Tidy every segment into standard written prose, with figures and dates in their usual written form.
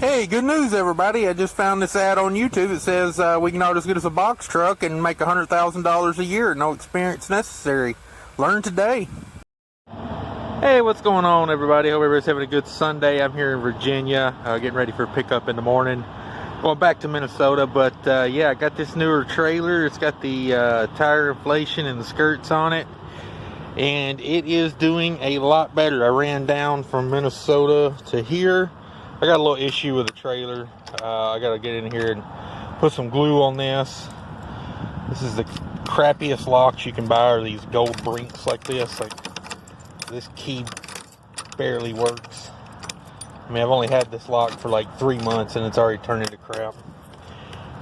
Hey, good news everybody. I just found this ad on YouTube. It says we can all just get us a box truck and make $100,000 a year. No experience necessary. Learn today. Hey, what's going on everybody? Hope everybody's having a good Sunday. I'm here in Virginia, getting ready for a pickup in the morning. Going back to Minnesota, but yeah, I got this newer trailer. It's got the tire inflation and the skirts on it. And it is doing a lot better. I ran down from Minnesota to here. I got a little issue with the trailer. I gotta get in here and put some glue on this. This is the crappiest locks you can buy, are these gold brinks like this. Like, this key barely works. I mean, I've only had this lock for like 3 months and it's already turned into crap.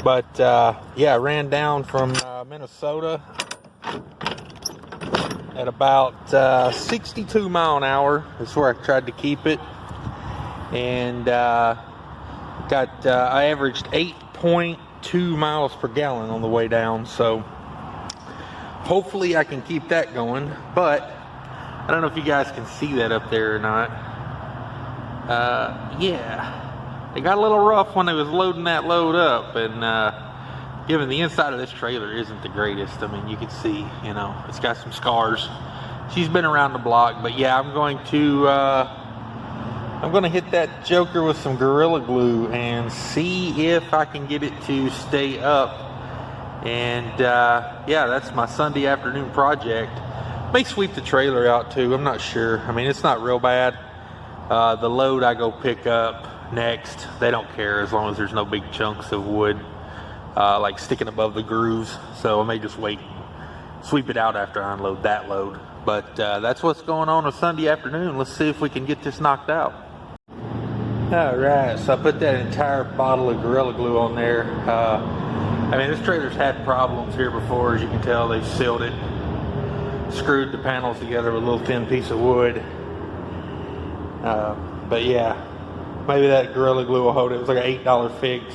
But yeah, I ran down from Minnesota at about 62 mile an hour. That's where I tried to keep it. And I averaged 8.2 miles per gallon on the way down, so hopefully I can keep that going. But I don't know if you guys can see that up there or not. Yeah, it got a little rough when they was loading that load up, and given the inside of this trailer isn't the greatest. I mean, you can see, you know, it's got some scars. She's been around the block, but yeah, I'm going to hit that joker with some Gorilla Glue and see if I can get it to stay up. And yeah, that's my Sunday afternoon project. May sweep the trailer out too, I'm not sure. I mean, it's not real bad. The load I go pick up next, they don't care as long as there's no big chunks of wood like sticking above the grooves. So I may just wait, sweep it out after I unload that load. But that's what's going on Sunday afternoon. Let's see if we can get this knocked out. Alright, so I put that entire bottle of Gorilla Glue on there. I mean, this trailer's had problems here before, as you can tell. They sealed it, screwed the panels together with a little thin piece of wood. But yeah, maybe that Gorilla Glue will hold it. It was like an $8 fix.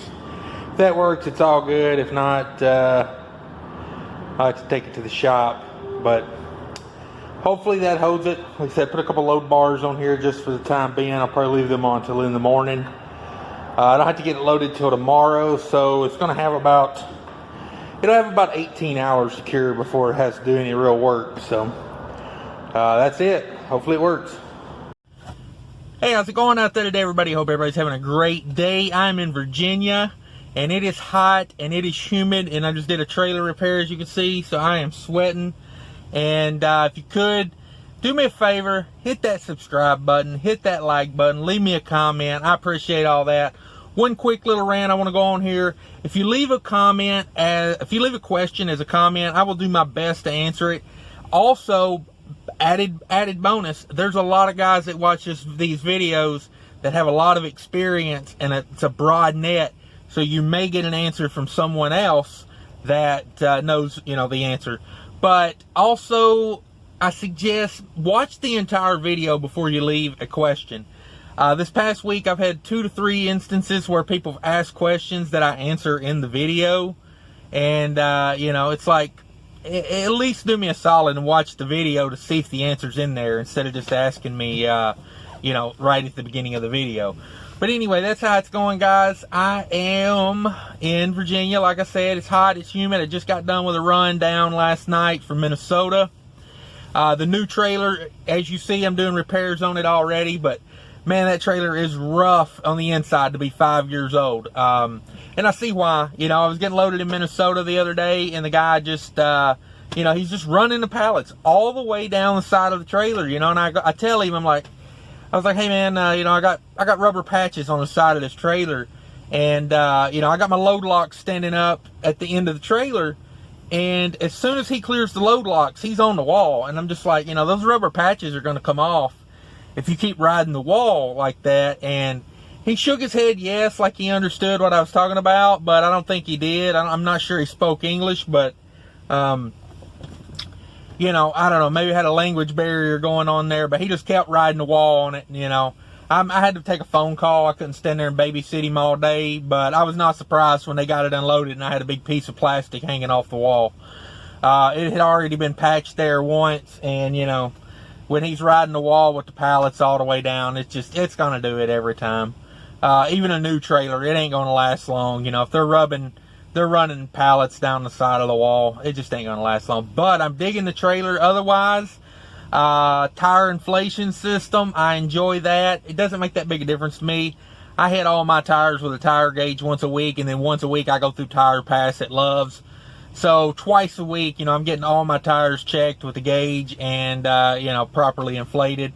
If that works, it's all good. If not, I'll have to take it to the shop. But hopefully that holds it. Like I said, put a couple load bars on here just for the time being. I'll probably leave them on until in the morning. I don't have to get it loaded till tomorrow, so it's going to have about, it'll have about 18 hours secure before it has to do any real work. So that's it. Hopefully it works. Hey, how's it going out there today, everybody? Hope everybody's having a great day. I'm in Virginia, and it is hot and it is humid, and I just did a trailer repair, as you can see, so I am sweating. And if you could, do me a favor, hit that subscribe button, hit that like button, leave me a comment. I appreciate all that. One quick little rant I want to go on here. If you leave a comment, if you leave a question as a comment, I will do my best to answer it. Also, added bonus, there's a lot of guys that watch these videos that have a lot of experience, and it's a broad net, so you may get an answer from someone else that knows, you know, the answer. But also, I suggest watch the entire video before you leave a question. This past week, I've had 2 to 3 instances where people have asked questions that I answer in the video. And, you know, it's like, at least do me a solid and watch the video to see if the answer's in there, instead of just asking me, you know, right at the beginning of the video. But anyway, that's how it's going, guys. I am in Virginia. Like I said, it's hot, it's humid. I just got done with a run down last night from Minnesota. The new trailer, as you see, I'm doing repairs on it already. But, man, that trailer is rough on the inside to be 5 years old. And I see why. You know, I was getting loaded in Minnesota the other day, and the guy just, you know, he's just running the pallets all the way down the side of the trailer, you know. And I tell him, I was like, hey man, you know, I got rubber patches on the side of this trailer, and you know, I got my load locks standing up at the end of the trailer, and as soon as he clears the load locks, he's on the wall, and I'm just like, you know, those rubber patches are going to come off if you keep riding the wall like that. And he shook his head yes, like he understood what I was talking about, but I don't think he did. I'm not sure he spoke English, but you know, I don't know, maybe had a language barrier going on there, but he just kept riding the wall on it. And, you know, I had to take a phone call. I couldn't stand there and babysit him all day, but I was not surprised when they got it unloaded and I had a big piece of plastic hanging off the wall. It had already been patched there once, and, you know, when he's riding the wall with the pallets all the way down, it's going to do it every time. even a new trailer, it ain't gonna last long. You know, if they're running pallets down the side of the wall, it just ain't gonna last long. But I'm digging the trailer otherwise. Tire inflation system, I enjoy that. It doesn't make that big a difference to me. I hit all my tires with a tire gauge once a week, and then once a week I go through Tire Pass at Love's. So twice a week, you know, I'm getting all my tires checked with the gauge and, you know, properly inflated.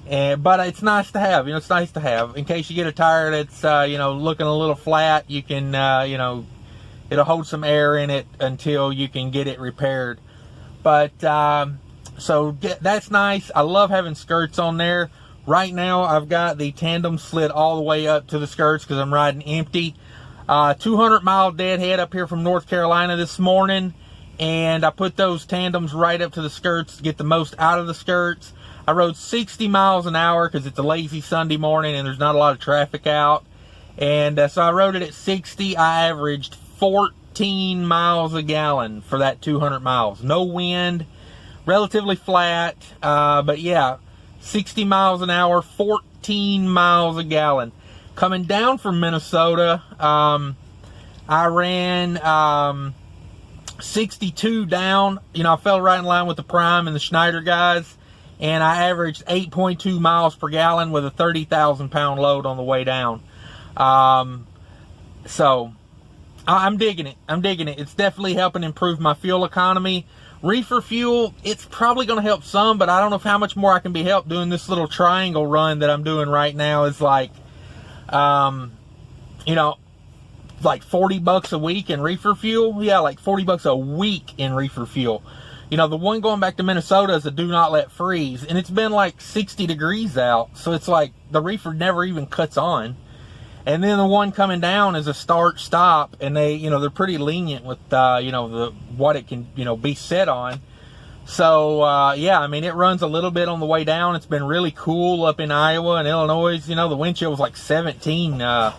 But it's nice to have, you know, it's nice to have. In case you get a tire that's, you know, looking a little flat, you can, you know, it'll hold some air in it until you can get it repaired. But, so that's nice. I love having skirts on there. Right now, I've got the tandem slid all the way up to the skirts because I'm riding empty. 200-mile deadhead up here from North Carolina this morning, and I put those tandems right up to the skirts to get the most out of the skirts. I rode 60 miles an hour because it's a lazy Sunday morning and there's not a lot of traffic out. And so I rode it at 60. I averaged 14 miles a gallon for that 200 miles. No wind, relatively flat, but yeah, 60 miles an hour, 14 miles a gallon. Coming down from Minnesota, I ran 62 down. You know, I fell right in line with the Prime and the Schneider guys, and I averaged 8.2 miles per gallon with a 30,000-pound load on the way down. So I'm digging it. I'm digging it. It's definitely helping improve my fuel economy. Reefer fuel, it's probably going to help some, but I don't know how much more I can be helped doing this little triangle run that I'm doing right now. Is like, you know, like $40 a week in reefer fuel. Yeah, like $40 a week in reefer fuel. You know, the one going back to Minnesota is a do not let freeze, and it's been like 60 degrees out, so it's like the reefer never even cuts on. And then the one coming down is a start stop, and they, you know, they're pretty lenient with, you know, what it can, you know, be set on. So, yeah, I mean, it runs a little bit on the way down. It's been really cool up in Iowa and Illinois. You know, the wind chill was like 17, the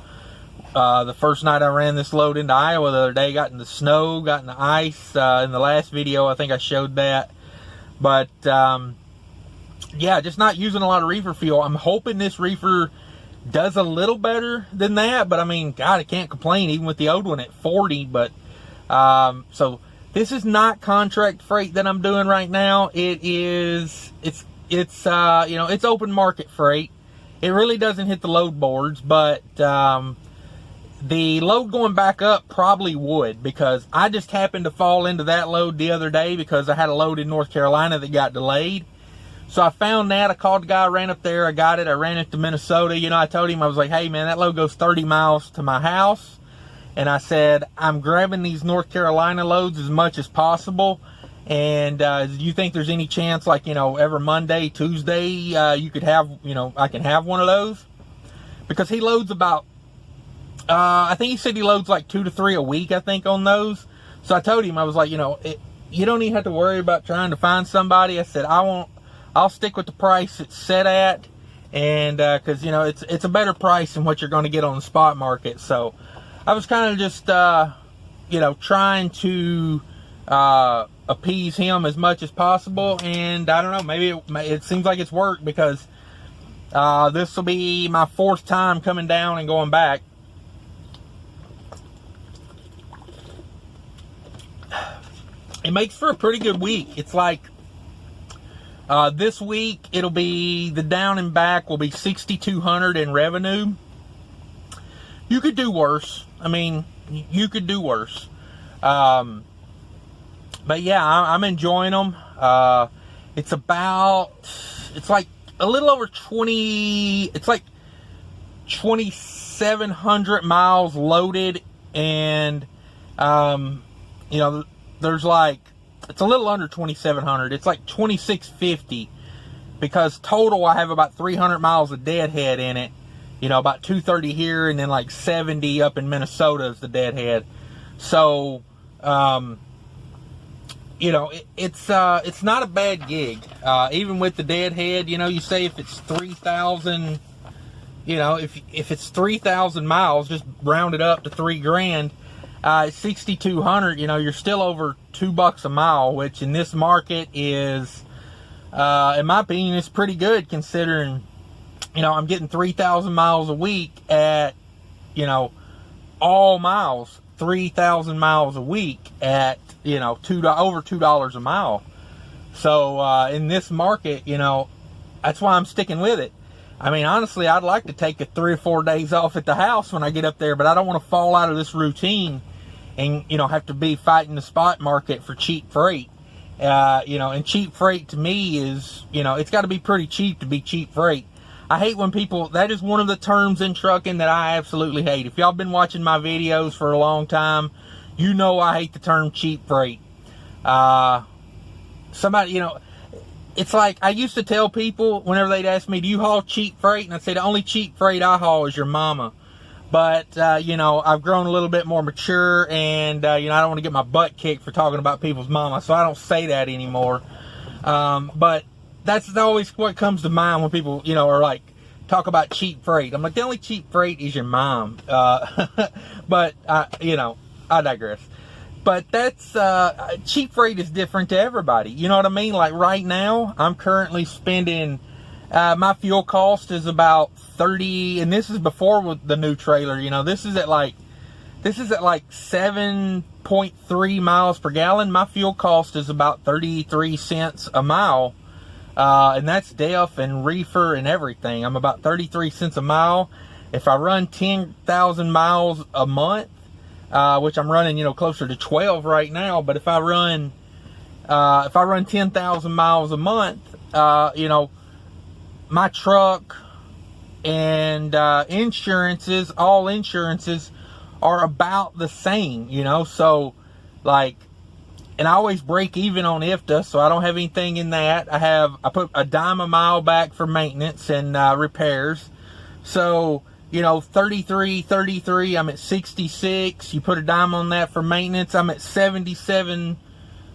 first night I ran this load into Iowa the other day. Got in the snow, got in the ice. In the last video, I think I showed that. But, yeah, just not using a lot of reefer fuel. I'm hoping this reefer does a little better than that, but I mean, God, I can't complain even with the old one at 40. But so this is not contract freight that I'm doing right now. It's you know, it's open market freight. It really doesn't hit the load boards, but the load going back up probably would, because I just happened to fall into that load the other day because I had a load in North Carolina that got delayed. So I found that. I called the guy, ran up there, I got it, I ran it to Minnesota. You know, I told him, I was like, hey man, that load goes 30 miles to my house. And I said, I'm grabbing these North Carolina loads as much as possible. And do you think there's any chance, like, you know, every Monday, Tuesday, you could have, you know, I can have one of those? Because he loads about, I think he said he loads like 2 to 3 a week, I think, on those. So I told him, I was like, you know, you don't even have to worry about trying to find somebody. I said, I'll stick with the price it's set at, and because, you know, it's a better price than what you're going to get on the spot market. So I was kind of just, you know, trying to appease him as much as possible, and I don't know, maybe it seems like it's worked, because this will be my 4th time coming down and going back. It makes for a pretty good week. It's like, this week, it'll be, the down and back will be $6,200 in revenue. You could do worse. I mean, you could do worse. But yeah, I'm enjoying them. It's like a little over 20, it's like 2,700 miles loaded, and, you know, there's like, it's a little under 2,700. It's like 2,650, because total I have about 300 miles of deadhead in it. You know, about 230 here, and then like 70 up in Minnesota is the deadhead. So, you know, it's not a bad gig. Even with the deadhead, you know, you say if it's 3,000, you know, if it's 3,000 miles, just round it up to $3,000. 6,200, you know, you're still over $2 a mile, which in this market is, in my opinion, is pretty good, considering you know, I'm getting 3,000 miles a week at, you know, all miles, 3,000 miles a week at, you know, over $2 a mile. So in this market, you know, that's why I'm sticking with it. I mean, honestly, I'd like to take 3 or 4 days off at the house when I get up there, but I don't want to fall out of this routine and, you know, have to be fighting the spot market for cheap freight. You know, and cheap freight to me is, you know, it's got to be pretty cheap to be cheap freight. I hate when people, that is one of the terms in trucking that I absolutely hate. If y'all been watching my videos for a long time, you know I hate the term cheap freight. Somebody, you know, it's like I used to tell people whenever they'd ask me, do you haul cheap freight? And I'd say the only cheap freight I haul is your mama. But, you know, I've grown a little bit more mature, and, you know, I don't want to get my butt kicked for talking about people's mama, so I don't say that anymore. But that's always what comes to mind when people, you know, are like, talk about cheap freight. I'm like, the only cheap freight is your mom. But, you know, I digress. But that's, cheap freight is different to everybody. You know what I mean? Like right now, I'm currently spending, my fuel cost is about 30, and this is before with the new trailer, you know, this is at like 7.3 miles per gallon. My fuel cost is about 33 cents a mile. And that's DEF and Reefer and everything. I'm about 33 cents a mile. If I run 10,000 miles a month, which I'm running, you know, closer to 12 right now, but if I run 10,000 miles a month, you know, my truck and insurances, all insurances are about the same, you know. So like, and I always break even on IFTA, so I don't have anything in that. I put a dime a mile back for maintenance and repairs. So, you know, 33, I'm at 66. You put a dime on that for maintenance, I'm at 77.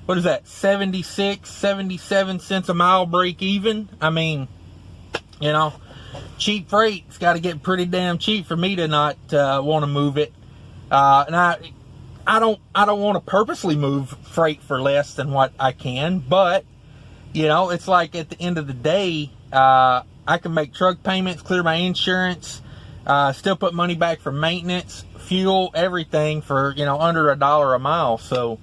What is that? 76, 77 cents a mile break even. I mean, you know, cheap freight's got to get pretty damn cheap for me to not want to move it. And I don't want to purposely move freight for less than what I can, but you know, it's like at the end of the day, I can make truck payments, clear my insurance, still put money back for maintenance, fuel, everything for, you know, under $1 a mile. So,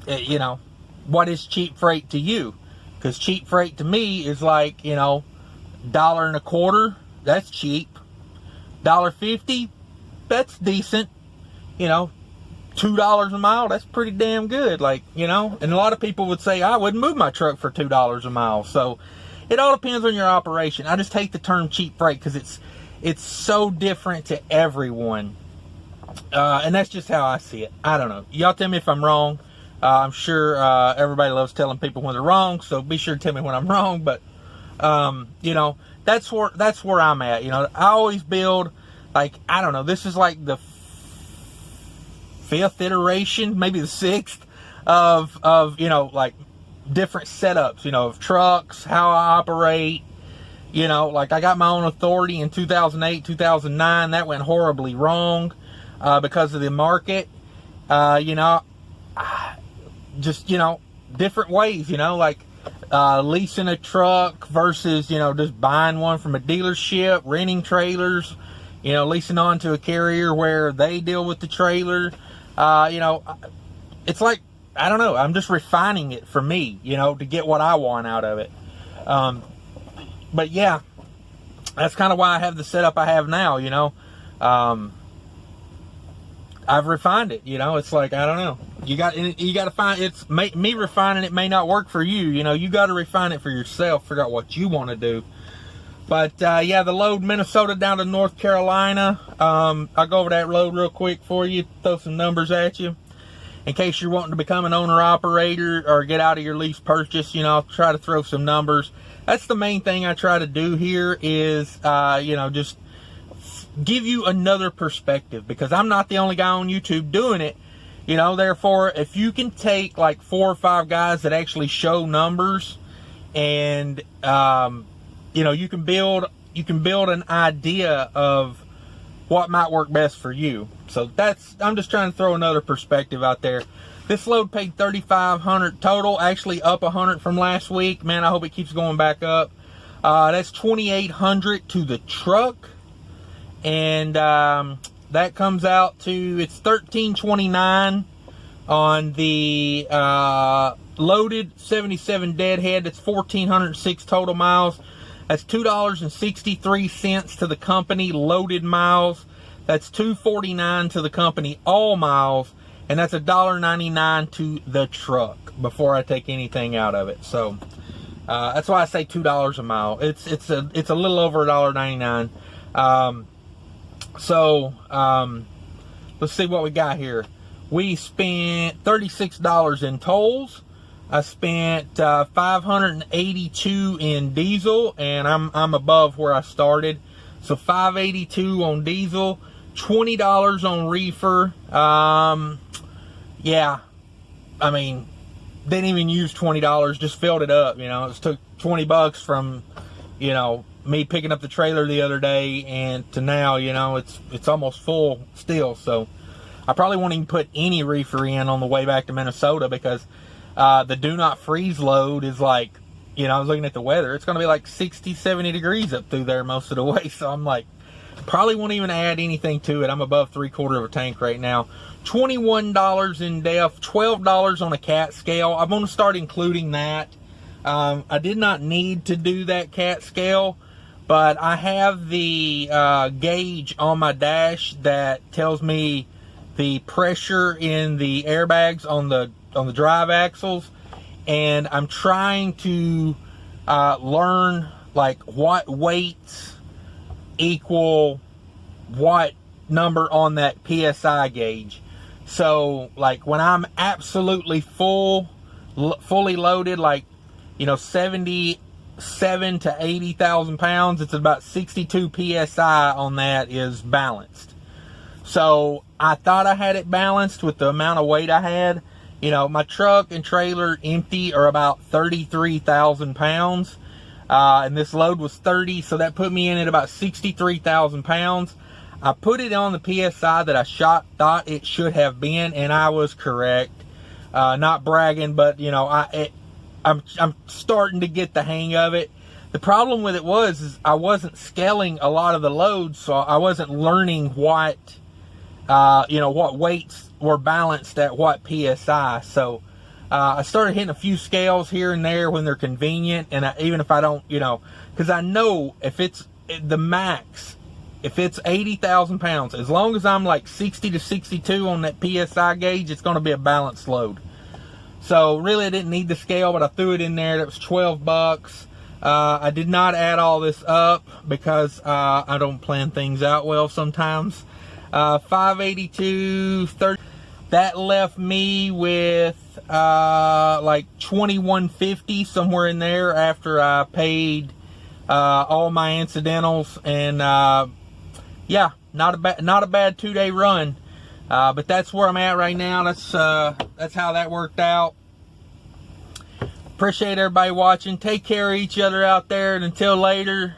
you know, what is cheap freight to you? Because cheap freight to me is like, you know, $1.25, that's cheap. $1.50, that's decent. You know, $2 a mile, that's pretty damn good. Like, you know, and a lot of people would say I wouldn't move my truck for $2 a mile. So it all depends on your operation. I just hate the term cheap freight because it's so different to everyone. And that's just how I see it. I don't know. Y'all tell me if I'm wrong. I'm sure everybody loves telling people when they're wrong, so be sure to tell me when I'm wrong. But you know, that's where I'm at. You know, I always build, like, I don't know, this is like the 5th iteration, maybe the 6th of you know, like different setups, you know, of trucks, how I operate. You know, like I got my own authority in 2008, 2009. That went horribly wrong because of the market. You know, just, you know, different ways, you know, like leasing a truck versus, you know, just buying one from a dealership, renting trailers, you know, leasing on to a carrier where they deal with the trailer. You know, it's like, I don't know, I'm just refining it for me, you know, to get what I want out of it. But yeah, that's kind of why I have the setup I have now, you know. I've refined it, you know. It's like, I don't know, you got to find, it's me refining it may not work for you, you know. You got to refine it for yourself, figure out what you want to do. But yeah, the load Minnesota down to North Carolina, I'll go over that load real quick for you, throw some numbers at you in case you're wanting to become an owner operator or get out of your lease purchase. You know, I'll try to throw some numbers. That's the main thing I try to do here is you know, just give you another perspective, because I'm not the only guy on YouTube doing it, you know. Therefore, if you can take like 4 or 5 guys that actually show numbers, and you know, you can build an idea of what might work best for you. So I'm just trying to throw another perspective out there. This load paid $3,500 total, actually up $100 from last week. Man, I hope it keeps going back up. That's $2,800 to the truck, and that comes out to, it's $1,329 on the loaded 77 deadhead. That's 1,406 total miles. That's $2.63 to the company loaded miles. That's $2.49 to the company all miles, and that's $1.99 to the truck before I take anything out of it. So that's why I say $2 a mile. It's a little over $1.99. Let's see what we got here. We spent $36 in tolls. I spent $582 in diesel, and I'm above where I started. So $582 on diesel, $20 on reefer. Yeah, I mean, didn't even use $20, just filled it up. You know, it took 20 bucks from, you know, me picking up the trailer the other day and to now, you know, it's almost full still. So I probably won't even put any reefer in on the way back to Minnesota, because the do not freeze load is like, you know, I was looking at the weather, it's going to be like 60, 70 degrees up through there most of the way. So I'm like, probably won't even add anything to it. I'm above 3/4 of a tank right now. $21 in def, $12 on a cat scale. I'm going to start including that. I did not need to do that cat scale, but I have the gauge on my dash that tells me the pressure in the airbags on the drive axles, and I'm trying to learn like what weights equal what number on that PSI gauge. So like when I'm absolutely fully loaded, like, you know, 77 to 80,000 pounds, it's about 62 PSI on that is balanced. So I thought I had it balanced with the amount of weight I had. You know, my truck and trailer empty are about 33,000 pounds. And this load was 30, so that put me in at about 63,000 pounds. I put it on the PSI that I thought it should have been, and I was correct. Not bragging, but, you know, I'm starting to get the hang of it. The problem with it is I wasn't scaling a lot of the loads, so I wasn't learning what, you know, what weights were balanced at what PSI. So I started hitting a few scales here and there when they're convenient, and even if I don't, you know, because I know if it's the max, if it's 80,000 pounds, as long as I'm like 60 to 62 on that PSI gauge, it's going to be a balanced load. So really I didn't need the scale, but I threw it in there. That was 12 bucks. I did not add all this up because I don't plan things out well sometimes. 582, 30. That left me with like 2150, somewhere in there, after I paid all my incidentals. And yeah, not a bad 2-day run. But that's where I'm at right now. That's how that worked out. Appreciate everybody watching. Take care of each other out there, and until later.